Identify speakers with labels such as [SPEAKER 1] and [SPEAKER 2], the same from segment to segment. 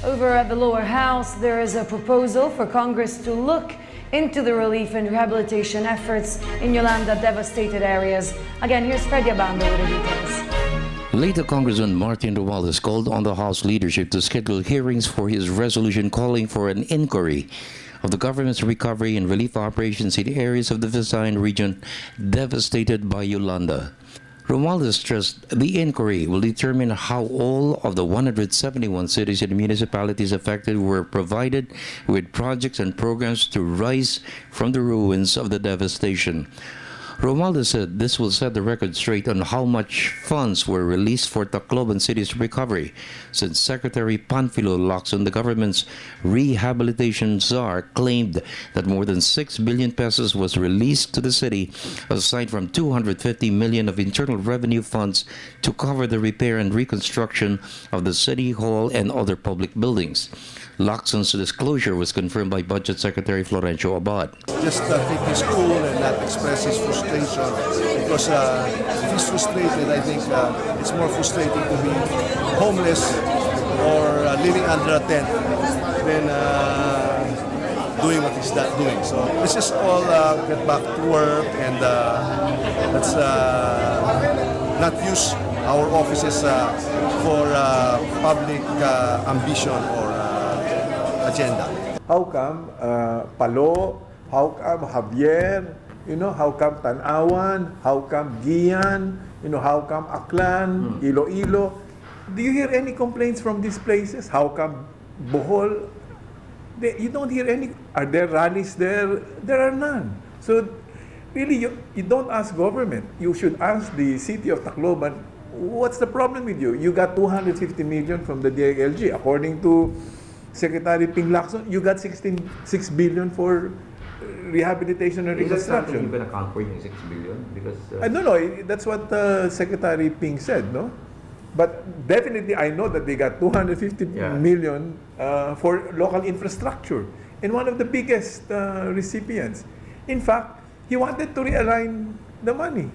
[SPEAKER 1] Over at the lower house, there is a proposal for Congress to look into the relief and rehabilitation efforts in Yolanda devastated areas. Again, here's Freddie Abando with the details.
[SPEAKER 2] Later, Congressman Martin Romualdez called on the House leadership to schedule hearings for his resolution calling for an inquiry of the government's recovery and relief operations in areas of the Visayan region devastated by Yolanda. Romualdez stressed the inquiry will determine how all of the 171 cities and municipalities affected were provided with projects and programs to rise from the ruins of the devastation. Romualdez said this will set the record straight on how much funds were released for Tacloban City's recovery, since Secretary Panfilo Lacson, the government's rehabilitation czar, claimed that more than 6 billion pesos was released to the city, aside from 250 million of internal revenue funds to cover the repair and reconstruction of the city hall and other public buildings. Lacson's disclosure was confirmed by Budget Secretary Florencio Abad.
[SPEAKER 3] Just take his cool and not express his frustration, because if he's frustrated, I think it's more frustrating to be homeless or living under a tent than doing what he's not doing. So let's just all get back to work and let's not use our offices for public ambition or agenda.
[SPEAKER 4] How come Palo? How come Javier? How come Tanawan? How come Gian? How come Aklan, Iloilo? Do you hear any complaints from these places? How come Bohol? You don't hear any. Are there rallies there? There are none. So really, you don't ask government. You should ask the city of Tacloban, what's the problem with you? You got 250 million from the DILG. According to Secretary Ping Lacson, you got 6 billion for rehabilitation and reconstruction.
[SPEAKER 5] Is that something you can account for yung 6 billion? Because
[SPEAKER 4] I don't know. That's what Secretary Ping said, no? But definitely, I know that they got 250 million for local infrastructure, and one of the biggest recipients. In fact, he wanted to realign the money.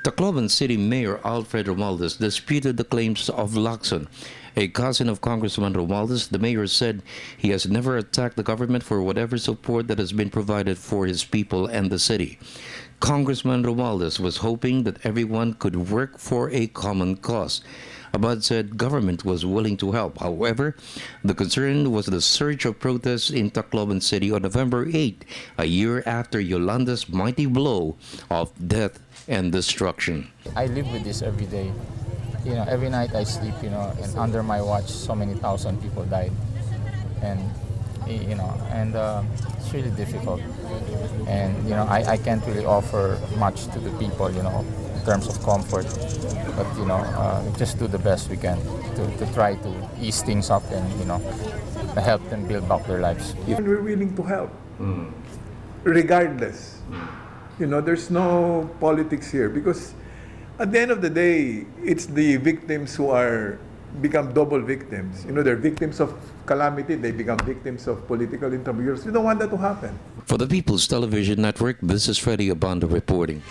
[SPEAKER 2] Tacloban City Mayor Alfred Romualdez disputed the claims of Lacson. A cousin of Congressman Romualdez, the mayor said he has never attacked the government for whatever support that has been provided for his people and the city. Congressman Romualdez was hoping that everyone could work for a common cause. Abad said government was willing to help. However, the concern was the surge of protests in Tacloban City on November 8, a year after Yolanda's mighty blow of death and destruction.
[SPEAKER 6] I live with this every day. Every night I sleep, and under my watch, so many thousand people died. And, it's really difficult. And, I can't really offer much to the people, in terms of comfort. But, just do the best we can to try to ease things up and, help them build back their lives.
[SPEAKER 4] And we're willing to help, regardless. There's no politics here, because at the end of the day, it's the victims who become double victims. They're victims of calamity, they become victims of political interference. We don't want that to happen.
[SPEAKER 2] For the People's Television Network, this is Freddie Abando reporting.